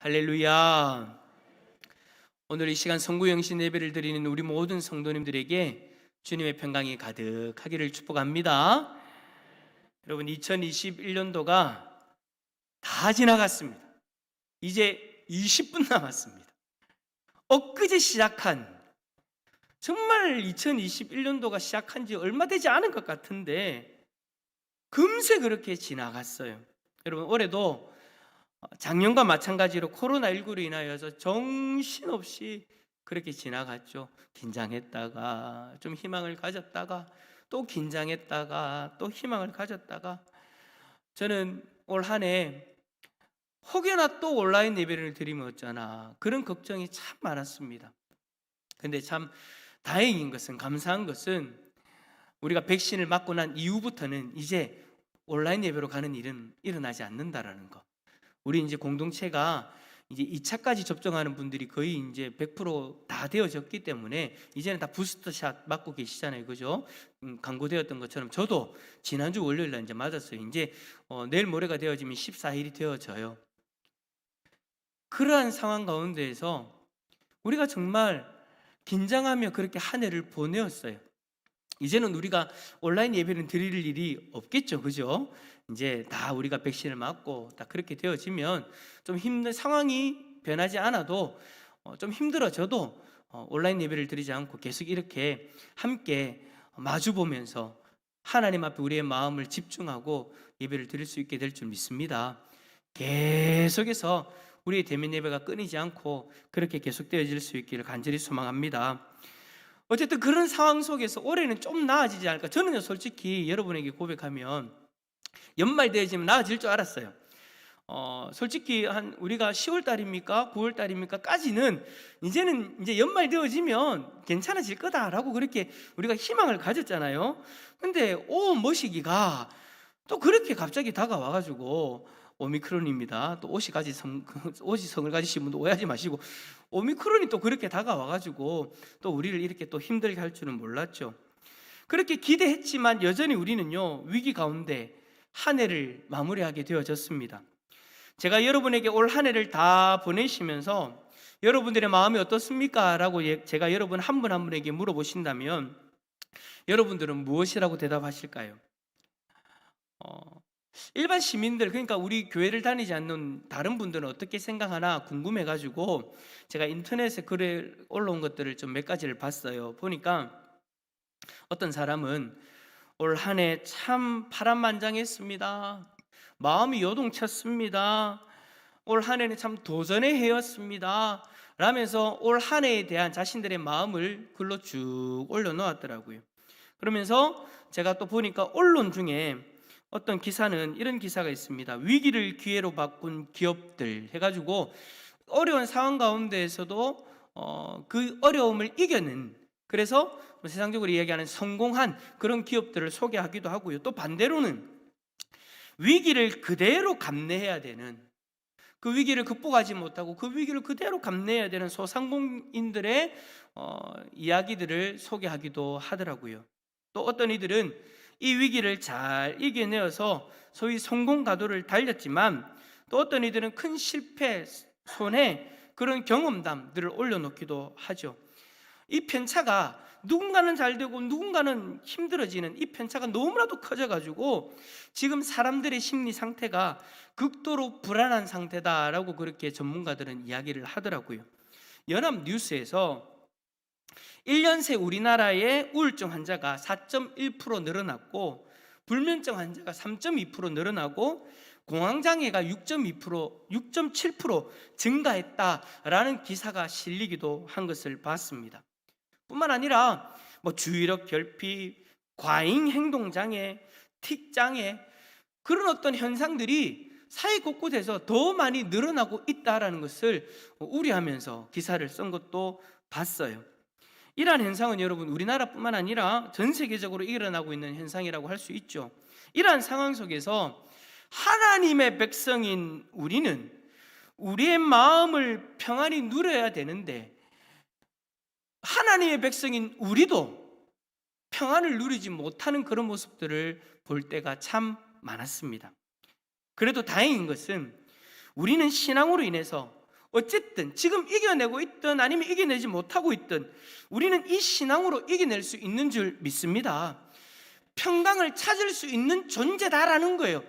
할렐루야. 오늘 이 시간 성구영신 예배를 드리는 우리 모든 성도님들에게 주님의 평강이 가득하기를 축복합니다. 여러분, 2021년도가 다 지나갔습니다. 이제 20분 남았습니다. 엊그제 시작한, 정말 2021년도가 시작한 지 얼마 되지 않은 것 같은데 금세 그렇게 지나갔어요. 여러분, 올해도 작년과 마찬가지로 코로나19로 인하여서 정신없이 그렇게 지나갔죠. 긴장했다가 좀 희망을 가졌다가 또 긴장했다가 또 희망을 가졌다가, 저는 올 한 해 혹여나 또 온라인 예배를 드리면 어쩌나 그런 걱정이 참 많았습니다. 근데 참 다행인 것은, 감사한 것은, 우리가 백신을 맞고 난 이후부터는 이제 온라인 예배로 가는 일은 일어나지 않는다라는 거. 우리 이제 공동체가 이제 2차까지 접종하는 분들이 거의 이제 100%다 되어졌기 때문에 이제는 다 부스터샷 맞고 계시잖아요, 그죠? 광고되었던 것처럼 저도 지난주 월요일 날 이제 맞았어요. 이제 내일 모레가 되어지면 14일이 되어져요. 그러한 상황 가운데에서 우리가 정말 긴장하며 그렇게 한 해를 보내었어요. 이제는 우리가 온라인 예배는 드릴 일이 없겠죠, 그죠? 이제 다 우리가 백신을 맞고 딱 그렇게 되어지면 좀 힘든 상황이 변하지 않아도 좀 힘들어져도 온라인 예배를 드리지 않고 계속 이렇게 함께 마주 보면서 하나님 앞에 우리의 마음을 집중하고 예배를 드릴 수 있게 될 줄 믿습니다. 계속해서 우리의 대면 예배가 끊이지 않고 그렇게 계속되어질 수 있기를 간절히 소망합니다. 어쨌든 그런 상황 속에서 올해는 좀 나아지지 않을까. 저는요, 솔직히 여러분에게 고백하면 연말 되어지면 나아질 줄 알았어요. 솔직히 우리가 10월 달입니까 9월 달입니까 까지는 이제는 이제 연말 되어지면 괜찮아질 거다라고 그렇게 우리가 희망을 가졌잖아요. 근데 머시기가 또 그렇게 갑자기 다가와가지고, 오미크론입니다. 또 옷이 성을 가지신 분도 오해하지 마시고, 오미크론이 또 그렇게 다가와가지고 또 우리를 이렇게 또 힘들게 할 줄은 몰랐죠. 그렇게 기대했지만 여전히 우리는요, 위기 가운데 한 해를 마무리하게 되어졌습니다. 제가 여러분에게 올 한 해를 다 보내시면서 여러분들의 마음이 어떻습니까? 라고 제가 여러분 한 분 한 분에게 물어보신다면 여러분들은 무엇이라고 대답하실까요? 일반 시민들, 그러니까 우리 교회를 다니지 않는 다른 분들은 어떻게 생각하나 궁금해가지고 제가 인터넷에 글에 올라온 것들을 좀 몇 가지를 봤어요. 보니까 어떤 사람은 올 한 해 참 파란만장했습니다. 마음이 요동쳤습니다. 올 한 해는 참 도전의 해였습니다. 라면서 올 한 해에 대한 자신들의 마음을 글로 쭉 올려놓았더라고요. 그러면서 제가 또 보니까 언론 중에 어떤 기사는 이런 기사가 있습니다. 위기를 기회로 바꾼 기업들 해가지고 어려운 상황 가운데에서도 그 어려움을 이겨낸, 그래서 세상적으로 이야기하는 성공한 그런 기업들을 소개하기도 하고요. 또 반대로는 위기를 그대로 감내해야 되는, 그 위기를 극복하지 못하고 그 위기를 그대로 감내해야 되는 소상공인들의 이야기들을 소개하기도 하더라고요. 또 어떤 이들은 이 위기를 잘 이겨내어서 소위 성공 가도를 달렸지만, 또 어떤 이들은 큰 실패, 손해, 그런 경험담들을 올려놓기도 하죠. 이 편차가 누군가는 잘 되고 누군가는 힘들어지는 이 편차가 너무나도 커져가지고 지금 사람들의 심리 상태가 극도로 불안한 상태다라고 그렇게 전문가들은 이야기를 하더라고요. 연합뉴스에서 1년 새 우리나라의 우울증 환자가 4.1% 늘어났고, 불면증 환자가 3.2% 늘어나고, 공황장애가 6.7% 증가했다라는 기사가 실리기도 한 것을 봤습니다. 뿐만 아니라 주의력 결핍, 과잉 행동장애, 틱장애, 그런 어떤 현상들이 사회 곳곳에서 더 많이 늘어나고 있다는 것을 우려하면서 기사를 쓴 것도 봤어요. 이러한 현상은 여러분, 우리나라뿐만 아니라 전 세계적으로 일어나고 있는 현상이라고 할 수 있죠. 이러한 상황 속에서 하나님의 백성인 우리는 우리의 마음을 평안히 누려야 되는데, 하나님의 백성인 우리도 평안을 누리지 못하는 그런 모습들을 볼 때가 참 많았습니다. 그래도 다행인 것은 우리는 신앙으로 인해서 어쨌든 지금 이겨내고 있든 아니면 이겨내지 못하고 있든 우리는 이 신앙으로 이겨낼 수 있는 줄 믿습니다. 평강을 찾을 수 있는 존재다라는 거예요.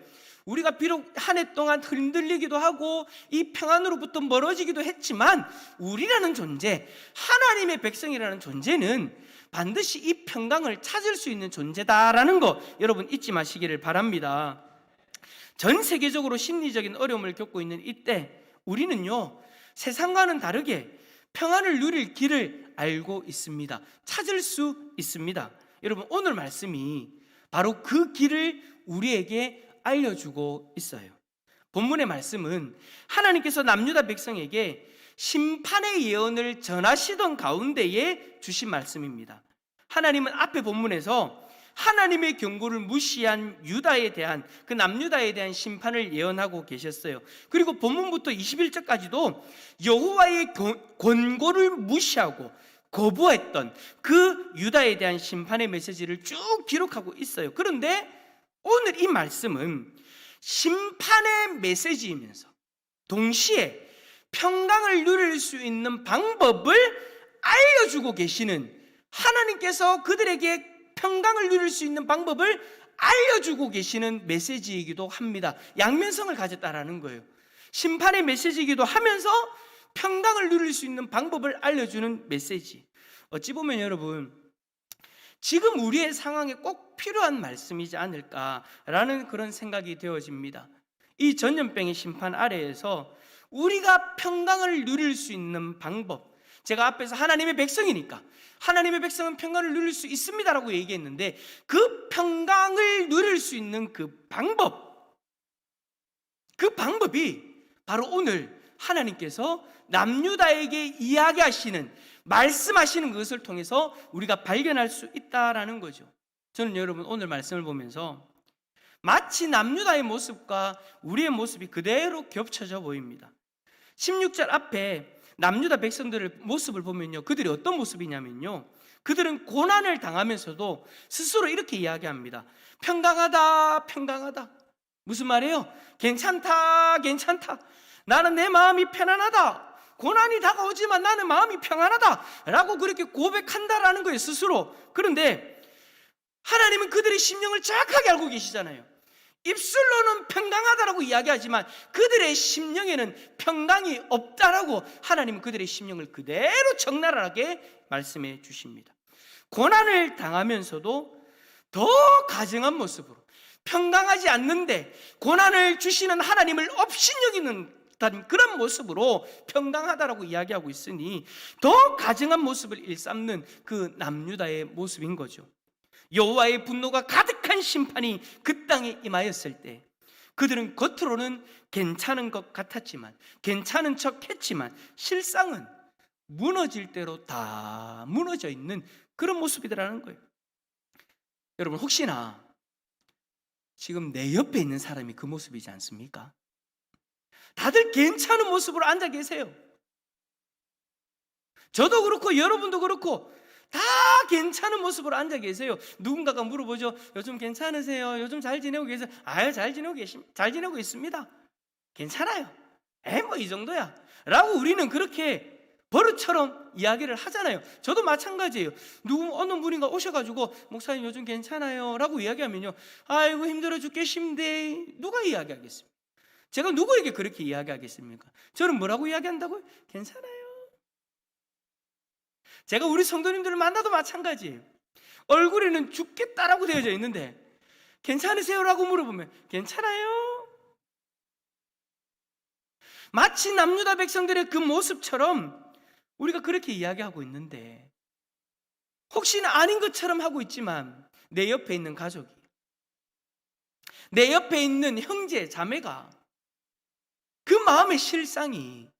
우리가 비록 한 해 동안 흔들리기도 하고 이 평안으로부터 멀어지기도 했지만 우리라는 존재, 하나님의 백성이라는 존재는 반드시 이 평강을 찾을 수 있는 존재다라는 거 여러분 잊지 마시기를 바랍니다. 전 세계적으로 심리적인 어려움을 겪고 있는 이때 우리는요, 세상과는 다르게 평안을 누릴 길을 알고 있습니다. 찾을 수 있습니다. 여러분, 오늘 말씀이 바로 그 길을 우리에게 알려주고 있어요. 본문의 말씀은 하나님께서 남유다 백성에게 심판의 예언을 전하시던 가운데에 주신 말씀입니다. 하나님은 앞에 본문에서 하나님의 경고를 무시한 유다에 대한, 그 남유다에 대한 심판을 예언하고 계셨어요. 그리고 본문부터 21절까지도 여호와의 권고를 무시하고 거부했던 그 유다에 대한 심판의 메시지를 쭉 기록하고 있어요. 그런데 오늘 이 말씀은 심판의 메시지이면서 동시에 평강을 누릴 수 있는 방법을 알려주고 계시는, 하나님께서 그들에게 평강을 누릴 수 있는 방법을 알려주고 계시는 메시지이기도 합니다. 양면성을 가졌다라는 거예요. 심판의 메시지이기도 하면서 평강을 누릴 수 있는 방법을 알려주는 메시지. 어찌 보면 여러분, 지금 우리의 상황에 꼭 필요한 말씀이지 않을까라는 그런 생각이 되어집니다. 이 전염병의 심판 아래에서 우리가 평강을 누릴 수 있는 방법, 제가 앞에서 하나님의 백성이니까 하나님의 백성은 평강을 누릴 수 있습니다라고 얘기했는데, 그 평강을 누릴 수 있는 그 방법이 바로 오늘 하나님께서 남유다에게 이야기하시는, 말씀하시는 것을 통해서 우리가 발견할 수 있다라는 거죠. 저는 여러분 오늘 말씀을 보면서 마치 남유다의 모습과 우리의 모습이 그대로 겹쳐져 보입니다. 16절 앞에 남유다 백성들의 모습을 보면요, 그들이 어떤 모습이냐면요, 그들은 고난을 당하면서도 스스로 이렇게 이야기합니다. 평강하다, 평강하다. 무슨 말이에요? 괜찮다, 괜찮다. 나는 내 마음이 편안하다. 고난이 다가오지만 나는 마음이 평안하다 라고 그렇게 고백한다라는 거예요, 스스로. 그런데 하나님은 그들의 심령을 정확하게 알고 계시잖아요. 입술로는 평강하다라고 이야기하지만 그들의 심령에는 평강이 없다라고 하나님은 그들의 심령을 그대로 적나라하게 말씀해 주십니다. 고난을 당하면서도 더 가증한 모습으로, 평강하지 않는데 고난을 주시는 하나님을 업신여기는 그런 모습으로 평강하다라고 이야기하고 있으니 더 가증한 모습을 일삼는 그 남유다의 모습인 거죠. 여호와의 분노가 가득한 심판이 그 땅에 임하였을 때 그들은 겉으로는 괜찮은 것 같았지만, 괜찮은 척 했지만 실상은 무너질 대로 다 무너져 있는 그런 모습이더라는 거예요. 여러분, 혹시나 지금 내 옆에 있는 사람이 그 모습이지 않습니까? 다들 괜찮은 모습으로 앉아 계세요. 저도 그렇고 여러분도 그렇고 다 괜찮은 모습으로 앉아 계세요. 누군가가 물어보죠. 요즘 괜찮으세요? 요즘 잘 지내고 계세요? 아유, 잘 지내고 있습니다. 괜찮아요. 뭐 이 정도야 라고 우리는 그렇게 버릇처럼 이야기를 하잖아요. 저도 마찬가지예요. 어느 분인가 오셔가지고 목사님 요즘 괜찮아요 라고 이야기하면요, 아이고 힘들어 죽겠습니다. 누가 이야기하겠습니까? 제가 누구에게 그렇게 이야기하겠습니까? 저는 뭐라고 이야기한다고요? 괜찮아요. 제가 우리 성도님들을 만나도 마찬가지예요. 얼굴에는 죽겠다라고 되어져 있는데 괜찮으세요? 라고 물어보면 괜찮아요. 마치 남유다 백성들의 그 모습처럼 우리가 그렇게 이야기하고 있는데, 혹시나 아닌 것처럼 하고 있지만 내 옆에 있는 가족이, 내 옆에 있는 형제, 자매가 그 마음의 실상이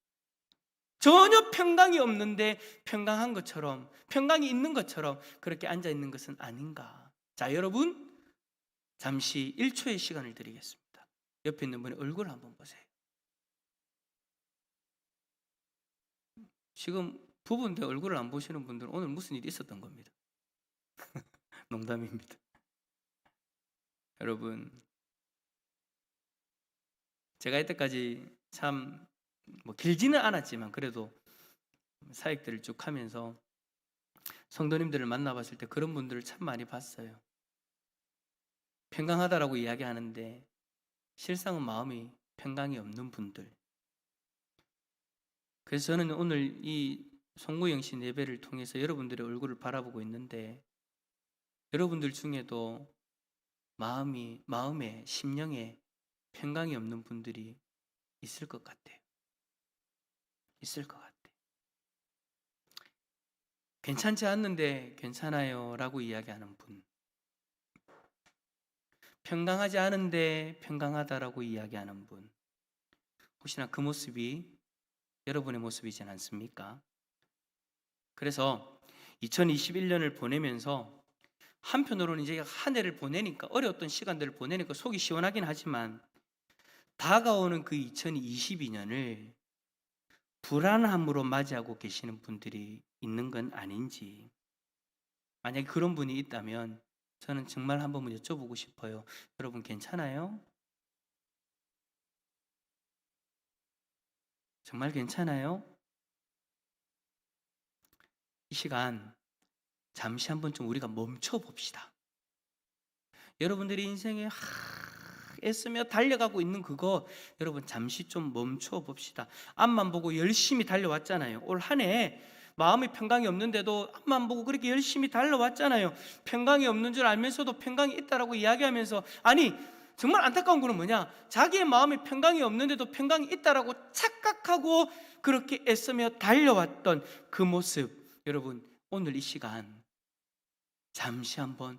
전혀 평강이 없는데 평강한 것처럼, 평강이 있는 것처럼 그렇게 앉아 있는 것은 아닌가. 자, 여러분 잠시 1초의 시간을 드리겠습니다. 옆에 있는 분의 얼굴을 한번 보세요. 지금 부부인데 얼굴을 안 보시는 분들은 오늘 무슨 일이 있었던 겁니다. 농담입니다. 여러분, 제가 이때까지 참 뭐 길지는 않았지만 그래도 사역들을 쭉 하면서 성도님들을 만나봤을 때 그런 분들을 참 많이 봤어요. 평강하다라고 이야기하는데 실상은 마음이 평강이 없는 분들. 그래서 저는 오늘 이 송구영신 예배를 통해서 여러분들의 얼굴을 바라보고 있는데 여러분들 중에도 마음에 심령에 평강이 없는 분들이 있을 것 같아요. 있을 것 같아요. 괜찮지 않는데 괜찮아요 라고 이야기하는 분, 평강하지 않은데 평강하다라고 이야기하는 분, 혹시나 그 모습이 여러분의 모습이지 않습니까? 그래서 2021년을 보내면서 한편으로는 이제 한 해를 보내니까 어려웠던 시간들을 보내니까 속이 시원하긴 하지만 다가오는 그 2022년을 불안함으로 맞이하고 계시는 분들이 있는 건 아닌지, 만약에 그런 분이 있다면 저는 정말 한 번만 여쭤보고 싶어요. 여러분 괜찮아요? 정말 괜찮아요? 이 시간 잠시 한번 좀 우리가 멈춰 봅시다. 여러분들이 인생에 애쓰며 달려가고 있는 그거 여러분 잠시 좀 멈춰 봅시다. 앞만 보고 열심히 달려왔잖아요. 올 한 해 마음의 평강이 없는데도 앞만 보고 그렇게 열심히 달려왔잖아요. 평강이 없는 줄 알면서도 평강이 있다라고 이야기하면서, 아니 정말 안타까운 거는 뭐냐, 자기의 마음에 평강이 없는데도 평강이 있다라고 착각하고 그렇게 애쓰며 달려왔던 그 모습, 여러분 오늘 이 시간 잠시 한번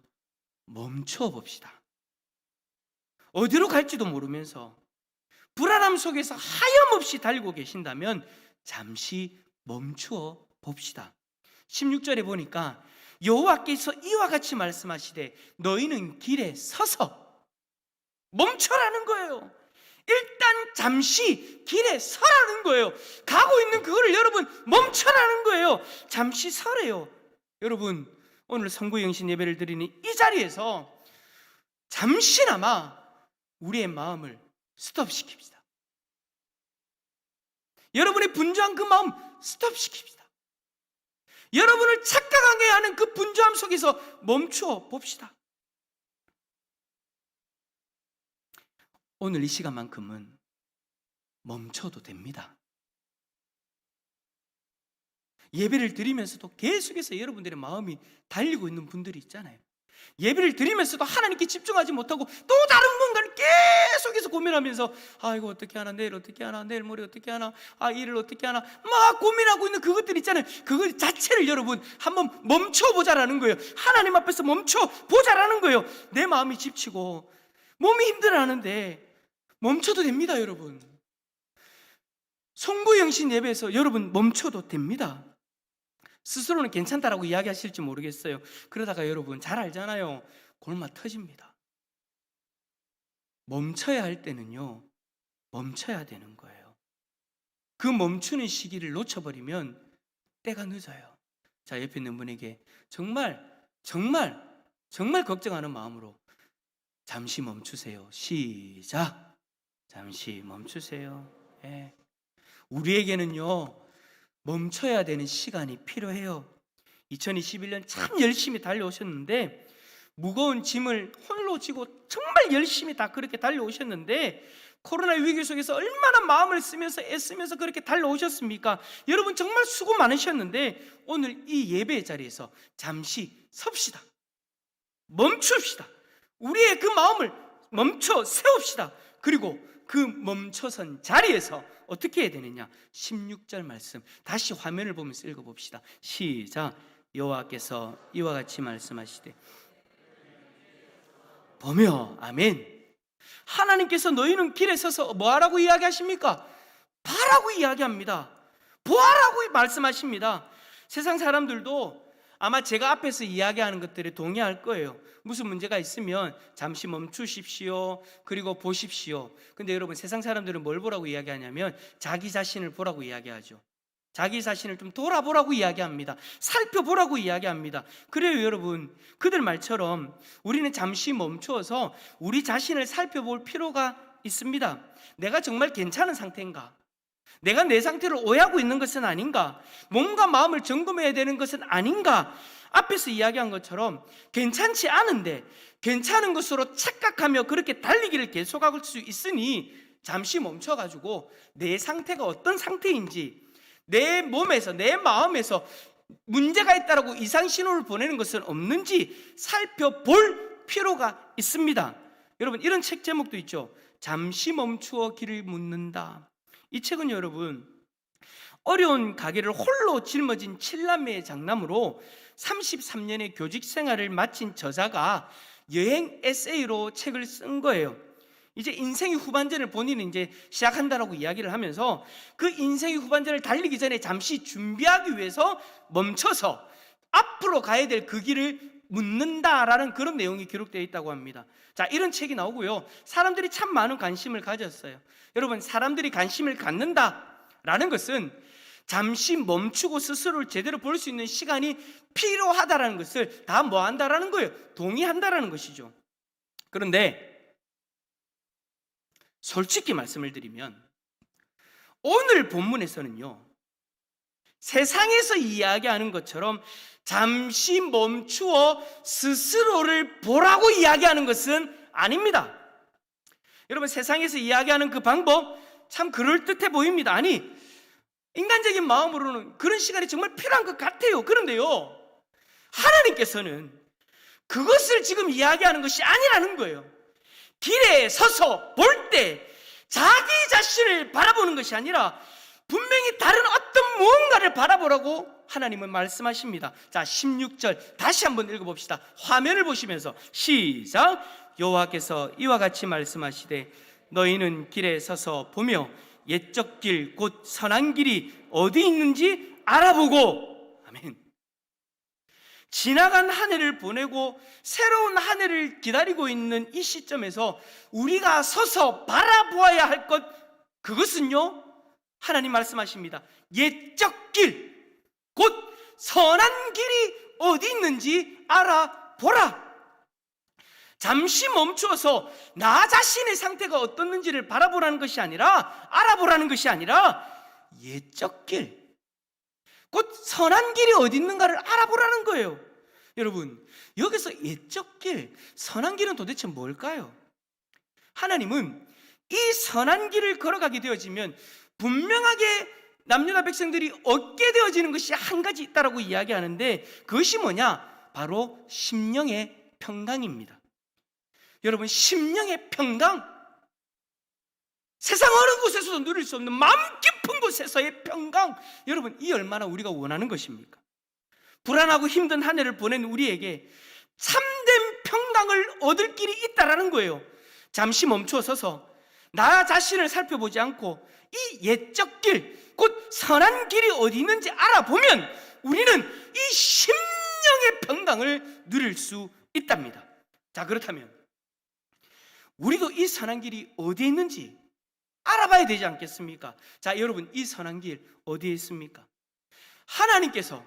멈춰 봅시다. 어디로 갈지도 모르면서 불안함 속에서 하염없이 달리고 계신다면 잠시 멈추어 봅시다. 16절에 보니까 여호와께서 이와 같이 말씀하시되 너희는 길에 서서, 멈춰라는 거예요. 일단 잠시 길에 서라는 거예요. 가고 있는 그거를 여러분 멈춰라는 거예요. 잠시 서래요. 여러분 오늘 성구영신 예배를 드리는 이 자리에서 잠시나마 우리의 마음을 스톱시킵시다. 여러분의 분주한 그 마음 스톱시킵시다. 여러분을 착각하게 하는 그 분주함 속에서 멈추어 봅시다. 오늘 이 시간만큼은 멈춰도 됩니다. 예배를 드리면서도 계속해서 여러분들의 마음이 달리고 있는 분들이 있잖아요. 예배를 드리면서도 하나님께 집중하지 못하고 또 다른 뭔가를 계속해서 고민하면서 이거 어떻게 하나, 내일 어떻게 하나, 내일 모레 어떻게 하나, 일을 어떻게 하나 막 고민하고 있는 그것들 있잖아요. 그것 자체를 여러분 한번 멈춰보자라는 거예요. 하나님 앞에서 멈춰보자라는 거예요. 내 마음이 지치고 몸이 힘들어하는데 멈춰도 됩니다. 여러분 송구영신 예배에서 여러분 멈춰도 됩니다. 스스로는 괜찮다라고 이야기하실지 모르겠어요. 그러다가 여러분 잘 알잖아요. 골마 터집니다. 멈춰야 할 때는요, 멈춰야 되는 거예요. 그 멈추는 시기를 놓쳐버리면 때가 늦어요. 자, 옆에 있는 분에게 정말 걱정하는 마음으로 잠시 멈추세요. 시작. 잠시 멈추세요. 예. 우리에게는요 멈춰야 되는 시간이 필요해요. 2021년 참 열심히 달려오셨는데, 무거운 짐을 홀로 지고 정말 열심히 다 그렇게 달려오셨는데, 코로나 위기 속에서 얼마나 마음을 쓰면서 애쓰면서 그렇게 달려오셨습니까? 여러분 정말 수고 많으셨는데 오늘 이 예배의 자리에서 잠시 섭시다. 멈춥시다. 우리의 그 마음을 멈춰 세웁시다. 그리고 그 멈춰선 자리에서 어떻게 해야 되느냐? 16절 말씀 다시 화면을 보면서 읽어봅시다. 시작. 여호와께서 이와 같이 말씀하시되 보며, 아멘. 하나님께서 너희는 길에 서서 뭐하라고 이야기하십니까? 봐라고 이야기합니다. 보아라고 말씀하십니다. 세상 사람들도 아마 제가 앞에서 이야기하는 것들에 동의할 거예요. 무슨 문제가 있으면 잠시 멈추십시오. 그리고 보십시오. 근데 여러분 세상 사람들은 뭘 보라고 이야기하냐면 자기 자신을 보라고 이야기하죠. 자기 자신을 좀 돌아보라고 이야기합니다. 살펴보라고 이야기합니다. 그래요 여러분, 그들 말처럼 우리는 잠시 멈추어서 우리 자신을 살펴볼 필요가 있습니다. 내가 정말 괜찮은 상태인가? 내가 내 상태를 오해하고 있는 것은 아닌가? 몸과 마음을 점검해야 되는 것은 아닌가? 앞에서 이야기한 것처럼 괜찮지 않은데 괜찮은 것으로 착각하며 그렇게 달리기를 계속할 수 있으니 잠시 멈춰가지고 내 상태가 어떤 상태인지, 내 몸에서 내 마음에서 문제가 있다라고 이상 신호를 보내는 것은 없는지 살펴볼 필요가 있습니다. 여러분, 이런 책 제목도 있죠. 잠시 멈추어 길을 묻는다. 이 책은 여러분, 어려운 가게를 홀로 짊어진 7남매의 장남으로 33년의 교직 생활을 마친 저자가 여행 에세이로 책을 쓴 거예요. 이제 인생의 후반전을 본인은 이제 시작한다라고 이야기를 하면서 그 인생의 후반전을 달리기 전에 잠시 준비하기 위해서 멈춰서 앞으로 가야 될 그 길을 묻는다라는 그런 내용이 기록되어 있다고 합니다. 자, 이런 책이 나오고요. 사람들이 참 많은 관심을 가졌어요. 여러분, 사람들이 관심을 갖는다라는 것은 잠시 멈추고 스스로를 제대로 볼 수 있는 시간이 필요하다라는 것을 다 뭐 한다라는 거예요? 동의한다라는 것이죠. 그런데 솔직히 말씀을 드리면 오늘 본문에서는요, 세상에서 이야기하는 것처럼 잠시 멈추어 스스로를 보라고 이야기하는 것은 아닙니다. 여러분, 세상에서 이야기하는 그 방법 참 그럴듯해 보입니다. 아니, 인간적인 마음으로는 그런 시간이 정말 필요한 것 같아요. 그런데요, 하나님께서는 그것을 지금 이야기하는 것이 아니라는 거예요. 길에 서서 볼 때 자기 자신을 바라보는 것이 아니라 분명히 다른 어떤 무언가를 바라보라고 하나님은 말씀하십니다. 자, 16절 다시 한번 읽어봅시다. 화면을 보시면서 시작. 여호와께서 이와 같이 말씀하시되 너희는 길에 서서 보며 옛적 길 곧 선한 길이 어디 있는지 알아보고. 아멘. 지나간 한 해를 보내고 새로운 한 해를 기다리고 있는 이 시점에서 우리가 서서 바라보아야 할 것, 그것은요, 하나님 말씀하십니다. 옛적 길, 곧 선한 길이 어디 있는지 알아보라. 잠시 멈추어서 나 자신의 상태가 어떻는지를 바라보라는 것이 아니라, 알아보라는 것이 아니라 옛적 길, 곧 선한 길이 어디 있는가를 알아보라는 거예요. 여러분, 여기서 옛적 길, 선한 길은 도대체 뭘까요? 하나님은 이 선한 길을 걸어가게 되어지면 분명하게 남유다 백성들이 얻게 되어지는 것이 한 가지 있다라고 이야기하는데, 그것이 뭐냐? 바로 심령의 평강입니다. 여러분, 심령의 평강, 세상 어느 곳에서도 누릴 수 없는 마음 깊은 곳에서의 평강, 여러분, 이 얼마나 우리가 원하는 것입니까? 불안하고 힘든 한 해를 보낸 우리에게 참된 평강을 얻을 길이 있다라는 거예요. 잠시 멈춰 서서 나 자신을 살펴보지 않고 이 옛적 길, 곧 선한 길이 어디 있는지 알아보면 우리는 이 심령의 평강을 누릴 수 있답니다. 자, 그렇다면 우리도 이 선한 길이 어디에 있는지 알아봐야 되지 않겠습니까? 자, 여러분, 이 선한 길 어디에 있습니까? 하나님께서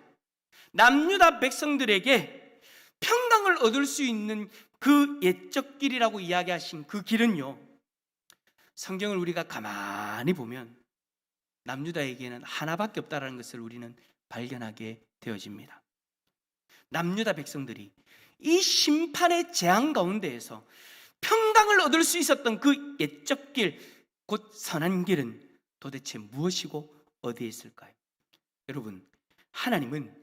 남유다 백성들에게 평강을 얻을 수 있는 그 옛적 길이라고 이야기하신 그 길은요, 성경을 우리가 가만히 보면 남유다에게는 하나밖에 없다는 것을 우리는 발견하게 되어집니다. 남유다 백성들이 이 심판의 재앙 가운데에서 평강을 얻을 수 있었던 그 옛적 길, 곧 선한 길은 도대체 무엇이고 어디에 있을까요? 여러분, 하나님은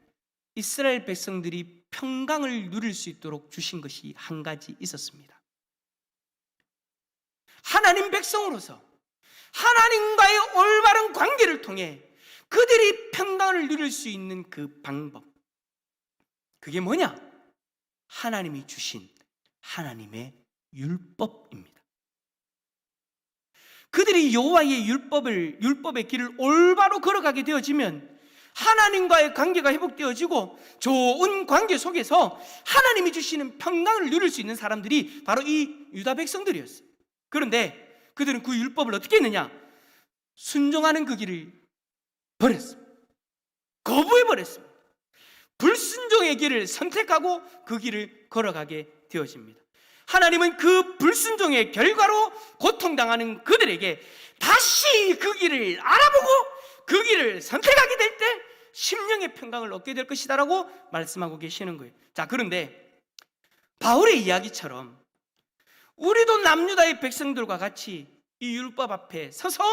이스라엘 백성들이 평강을 누릴 수 있도록 주신 것이 한 가지 있었습니다. 하나님 백성으로서 하나님과의 올바른 관계를 통해 그들이 평강을 누릴 수 있는 그 방법, 그게 뭐냐? 하나님이 주신 하나님의 율법입니다. 그들이 여호와의 율법의 길을 올바로 걸어가게 되어지면 하나님과의 관계가 회복되어지고 좋은 관계 속에서 하나님이 주시는 평강을 누릴 수 있는 사람들이 바로 이 유다 백성들이었어요. 그런데 그들은 그 율법을 어떻게 했느냐? 순종하는 그 길을 버렸습니다. 거부해버렸습니다. 불순종의 길을 선택하고 그 길을 걸어가게 되어집니다. 하나님은 그 불순종의 결과로 고통당하는 그들에게 다시 그 길을 알아보고 그 길을 선택하게 될 때 심령의 평강을 얻게 될 것이다라고 말씀하고 계시는 거예요. 자, 그런데 바울의 이야기처럼 우리도 남유다의 백성들과 같이 이 율법 앞에 서서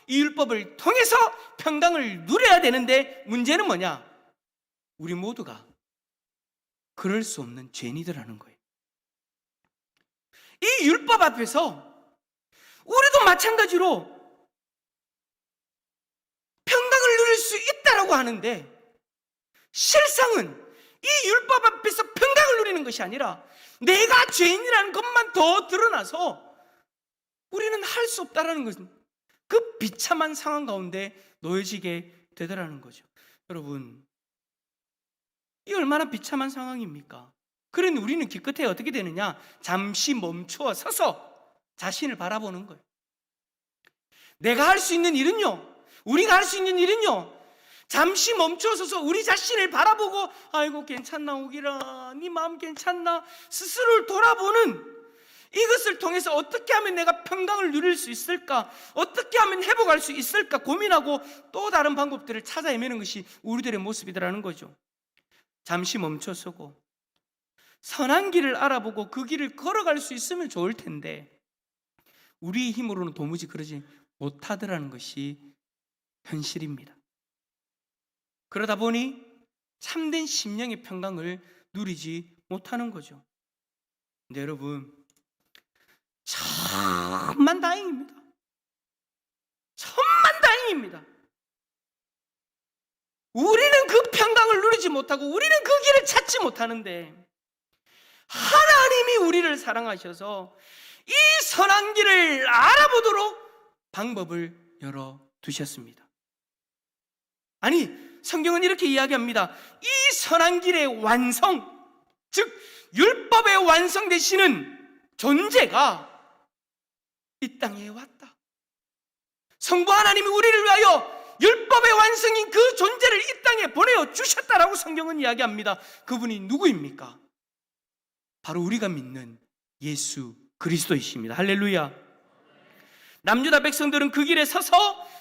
이 율법을 통해서 평강을 누려야 되는데, 문제는 뭐냐? 우리 모두가 그럴 수 없는 죄인이더라는 거예요. 이 율법 앞에서 우리도 마찬가지로 평강을 누릴 수 있다라고 하는데, 실상은 이 율법 앞에서 평강을 누리는 것이 아니라 내가 죄인이라는 것만 더 드러나서 우리는 할 수 없다라는 것은 그 비참한 상황 가운데 놓여지게 되더라는 거죠. 여러분, 이 얼마나 비참한 상황입니까? 그런데 우리는 기껏해 어떻게 되느냐? 잠시 멈추어 서서 자신을 바라보는 거예요. 내가 할 수 있는 일은요, 우리가 할 수 있는 일은요, 잠시 멈춰서서 우리 자신을 바라보고 아이고 괜찮나 오기라, 네 마음 괜찮나, 스스로를 돌아보는, 이것을 통해서 어떻게 하면 내가 평강을 누릴 수 있을까, 어떻게 하면 회복할 수 있을까 고민하고 또 다른 방법들을 찾아 헤매는 것이 우리들의 모습이더라는 거죠. 잠시 멈춰서고 선한 길을 알아보고 그 길을 걸어갈 수 있으면 좋을 텐데 우리의 힘으로는 도무지 그러지 못하더라는 것이 현실입니다. 그러다 보니 참된 심령의 평강을 누리지 못하는 거죠. 근데 여러분, 천만 다행입니다. 천만 다행입니다. 우리는 그 평강을 누리지 못하고 우리는 그 길을 찾지 못하는데 하나님이 우리를 사랑하셔서 이 선한 길을 알아보도록 방법을 열어두셨습니다. 아니, 성경은 이렇게 이야기합니다. 이 선한 길의 완성, 즉 율법의 완성 되시는 존재가 이 땅에 왔다. 성부 하나님이 우리를 위하여 율법의 완성인 그 존재를 이 땅에 보내어 주셨다라고 성경은 이야기합니다. 그분이 누구입니까? 바로 우리가 믿는 예수 그리스도이십니다. 할렐루야. 남유다 백성들은 그 길에 서서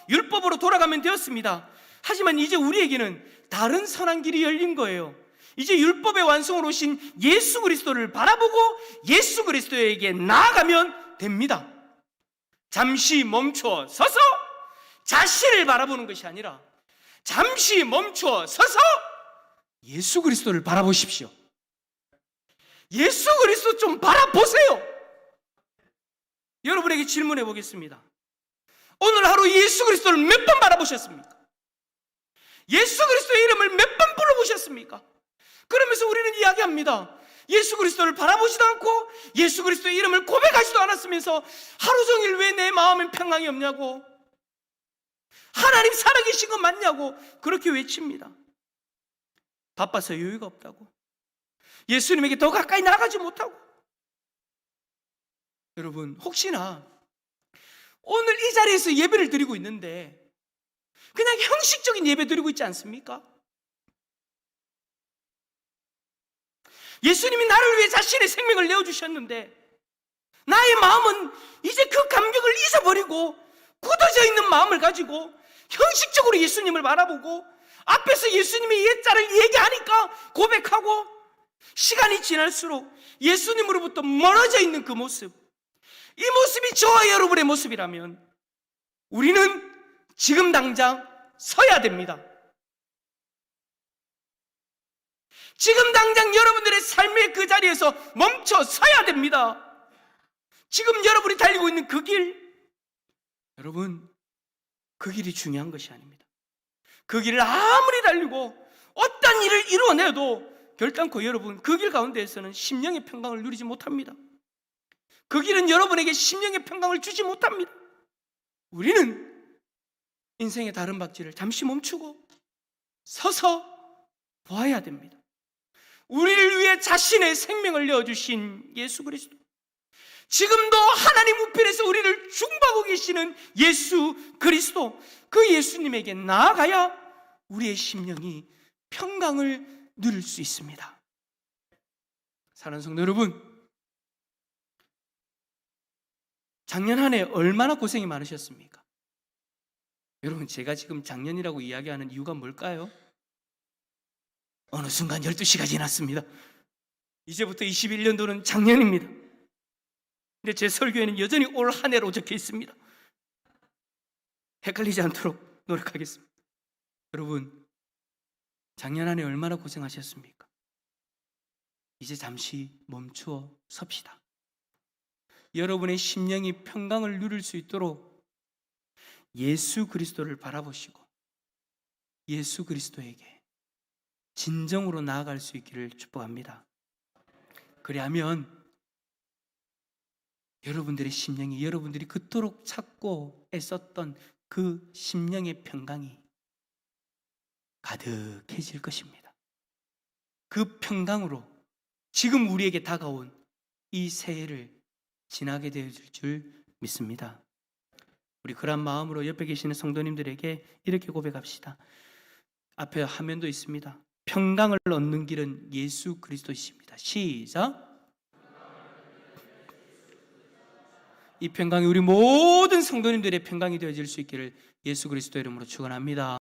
율법으로 돌아가면 되었습니다. 하지만 이제 우리에게는 다른 선한 길이 열린 거예요. 이제 율법의 완성으로 오신 예수 그리스도를 바라보고 예수 그리스도에게 나아가면 됩니다. 잠시 멈춰 서서 자신을 바라보는 것이 아니라 잠시 멈춰 서서 예수 그리스도를 바라보십시오. 예수 그리스도 좀 바라보세요. 여러분에게 질문해 보겠습니다. 오늘 하루 예수 그리스도를 몇 번 바라보셨습니까? 예수 그리스도의 이름을 몇 번 불러보셨습니까? 그러면서 우리는 이야기합니다. 예수 그리스도를 바라보지도 않고 예수 그리스도의 이름을 고백하지도 않았으면서 하루 종일 왜 내 마음엔 평강이 없냐고, 하나님 살아계신 거 맞냐고 그렇게 외칩니다. 바빠서 여유가 없다고, 예수님에게 더 가까이 나아가지 못하고. 여러분, 혹시나 오늘 이 자리에서 예배를 드리고 있는데 그냥 형식적인 예배 드리고 있지 않습니까? 예수님이 나를 위해 자신의 생명을 내어주셨는데 나의 마음은 이제 그 감격을 잊어버리고 굳어져 있는 마음을 가지고 형식적으로 예수님을 바라보고 앞에서 예수님의 옛자를 얘기하니까 고백하고 시간이 지날수록 예수님으로부터 멀어져 있는 그 모습, 이 모습이 저와 여러분의 모습이라면 우리는 지금 당장 서야 됩니다. 지금 당장 여러분들의 삶의 그 자리에서 멈춰 서야 됩니다. 지금 여러분이 달리고 있는 그 길, 여러분, 그 길이 중요한 것이 아닙니다. 그 길을 아무리 달리고 어떤 일을 이루어내도 결단코 여러분 그 길 가운데에서는 심령의 평강을 누리지 못합니다. 그 길은 여러분에게 심령의 평강을 주지 못합니다. 우리는 인생의 다른 박질을 잠시 멈추고 서서 보아야 됩니다. 우리를 위해 자신의 생명을 내어주신 예수 그리스도, 지금도 하나님 우편에서 우리를 중보하고 계시는 예수 그리스도, 그 예수님에게 나아가야 우리의 심령이 평강을 누릴 수 있습니다. 사랑하는 성도 여러분, 작년 한 해 얼마나 고생이 많으셨습니까? 여러분, 제가 지금 작년이라고 이야기하는 이유가 뭘까요? 어느 순간 12시가 지났습니다. 이제부터 21년도는 작년입니다. 근데 제 설교에는 여전히 올 한 해로 적혀 있습니다. 헷갈리지 않도록 노력하겠습니다. 여러분, 작년 한 해 얼마나 고생하셨습니까? 이제 잠시 멈추어 섭시다. 여러분의 심령이 평강을 누릴 수 있도록 예수 그리스도를 바라보시고 예수 그리스도에게 진정으로 나아갈 수 있기를 축복합니다. 그리하면 여러분들의 심령이, 여러분들이 그토록 찾고 애썼던 그 심령의 평강이 가득해질 것입니다. 그 평강으로 지금 우리에게 다가온 이 새해를 지나게 되어질 줄 믿습니다. 우리 그런 마음으로 옆에 계시는 성도님들에게 이렇게 고백합시다. 앞에 화면도 있습니다. 평강을 얻는 길은 예수 그리스도이십니다. 시작. 이 평강이 우리 모든 성도님들의 평강이 되어질 수 있기를 예수 그리스도 이름으로 축원합니다.